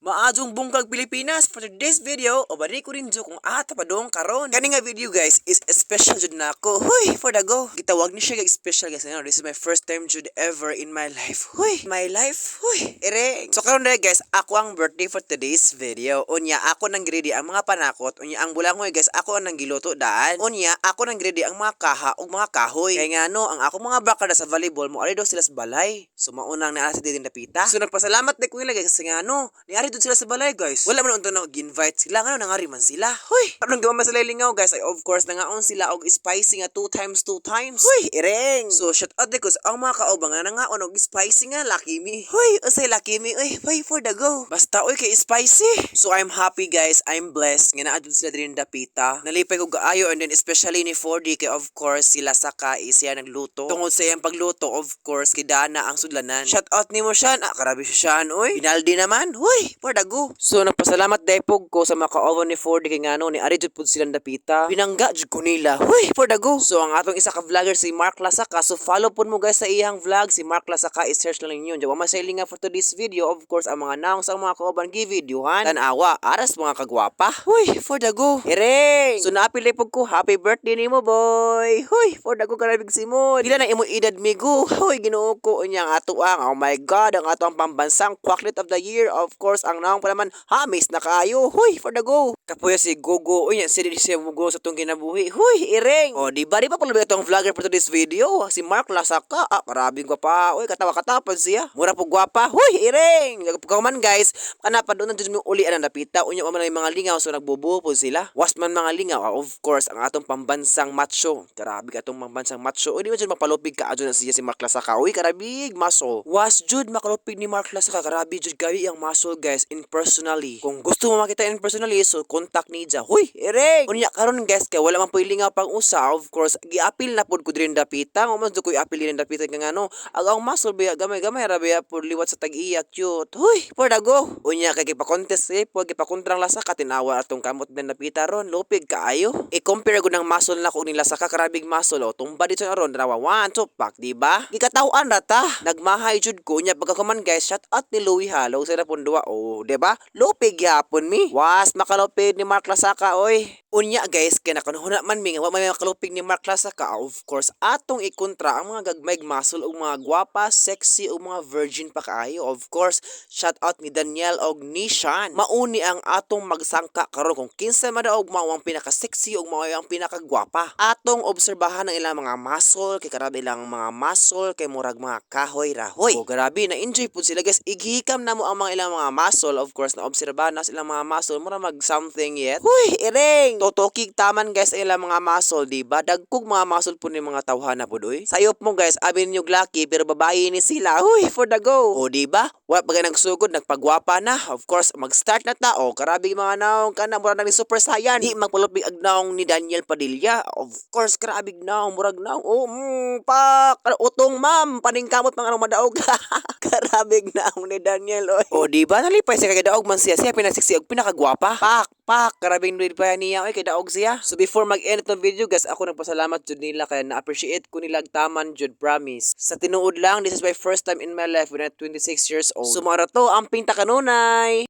Maadong bungkag Pilipinas for today's video o bari ko rin jo kung ata pa dong karon. Kani nga video guys is special jud na ako. Huy, for the go. Gitawag ni siya special guys. You know, this is my first time jud ever in my life. Huy, my life. Huy, ireng. So karon na guys, ako ang birthday for today's video. Unya ako nang grade ang mga panakot. Unya ang bulangoy guys, ako ang nang giluto daan. Unya ako nang grade ang mga kaha ug mga kahoy. Kay nga no, ang ako mga bakada sa volleyball mo ari daw sila sa balay. So maunang naa sa didin dapita. So nagpasalamat di ko nila guys kasi nga no, niari doon sila sa balay guys. Wala man unta na gi-invite sila nga nangari man sila. Hoy, parang gawa man sila lingaw guys. Ay of course nangaon sila og spicy nga 2 times 2 times. Hoy, ireng. So shout out because ang mga kaobang nga nangaon og spicy nga Lucky Me. Hoy, usay Lucky Me. Oy, pay for the go. Basta oy kay spicy. So I'm happy guys. I'm blessed nga naa jud sila diri dapita. Nalipay ko kaayo and then especially ni 4D kay of course sila saka siya nagluto. Tungod sa iyang pagluto of course kidana ang sudlanan. Shout out nimo siya. Karabi siya oy. Pinaldi naman. Hoy, for the go. So nagpasalamat daypog ko sa mga ka-oven ni 4D kay ngano ni ari jud pud silang dapita. Pinangga jud ko nila. Hoy, for the go. So ang atong isa ka vlogger si Mark Lasaka. So follow pud mo guys sa iyang vlog si Mark Lasaka. I-search lang ninyo. Jawa masailing nga for today's video. Of course ang mga naong sa mga ka-oven gi-videohan. Tan-awa aras mga kagwapa. Hoy, for the go. Ireng. So naapil pud ko happy birthday nimo boy. Hoy, for the go karabig simon. Pila na imo edad migo. Hoy, Ginoo ko unya ang ato ang oh my god ang ato ang pambansang quacklet of the year. Of course ang naong pa naman hamis na kaayo. Huy, for the go. Kapuya si Gogo. Uy, si Mugo sa itong kinabuhi. Huy, ireng. O, di ba pala itong vlogger for today's video? Si Mark Lasaka. Karabing ko pa. Uy, katawa-katapan siya. Mura po gwapa. Huy, ireng. Pagkaman guys, kanapa doon nandiyan yung ulian ang napita. Unya man yung mga lingaw. So, nagbubuo po sila. Wasman mga lingaw. Of course, ang atong pambansang macho. Karabi ka itong pambansang macho. Uy, di ba dyan mapalupig ka adyo na siya si Mark Lasaka. Uy, karabig, muscle. Was jud makalupig ni Mark Lasaka. Karabi jud gawi ang muscle guys in personally. Kung gusto mo makita in personally, so contact ni Dja. Huy, ireng! Unya karon guys, kay wala man po ilingaw pang usa. Of course, giapil na pod ko diri dapita. Umas do ko iapil diri dapita nga ngano. Ang muscle biya gamay-gamay ra biya pod liwat sa tag-iya cute. Huy, for the go. Unya kay gipa-contest pod gipakontrang Lasaka tinawa atong kamot din dapita ron. Lupig kaayo. I-compare ko ng muscle na ko ni Lasaka karabig muscle o tumba dito na ron. Darawa 1 2 pak, di ba? Gikatawan ra ta. Nagmahay jud ko nya pagkakuman guys, shout out ni Louie Halo sa pon duwa. Oh, di ba? Lupig yapon mi. Was makalupig ni Mark Lasaka oy. Unya guys, kaya nakanuna man mi nga wa may makalupig ni Mark Lasaka. Of course, atong ikontra ang mga gagmayg muscle ug mga gwapa, sexy ug mga virgin pa kaayo. Of course, shout out ni Daniel og Nishan. Mauni ang atong magsangka karon kung kinsa man daw mao ang pinaka-sexy ug mao ang pinakagwapa. Atong obserbahan ang ilang mga muscle, kay karabi ilang mga muscle kay murag mga kahoy rahoy. O grabe na enjoy pud sila guys. Igihikam na mo ang mga ilang mga muscle. Of course, na obserbahan na silang mga muscle mura mag something yet. Huy, ireng. Totokig taman guys ang ilang mga muscle, di ba? Dagkog mga muscle po ni mga tawhana po doy. Sayop mo guys, abin nyo lucky pero babae ni sila. Huy, for the go. O di ba? Wa pag nagsugod nagpagwapa na. Of course, mag-start na ta. O karabig mga naong kana mura na ni Super Saiyan. Di magpalupig ag naong ni Daniel Padilla. Of course, karabig naong murag naong. O pa utong ma'am, paningkamot mga anong madaog. Karabig naong ni Daniel oy. O di ba nalipay siya kay daog man siya pinasiksi og pinakagwapa. Pak karabing read pa niya oy kay daog siya. So before mag-end itong video guys, ako nagpasalamat jud nila kaya na-appreciate ko nila taman jud promise. Sa tinuod lang, this is my first time in my life when I'm 26 years old. So mara to amping ta kanunay.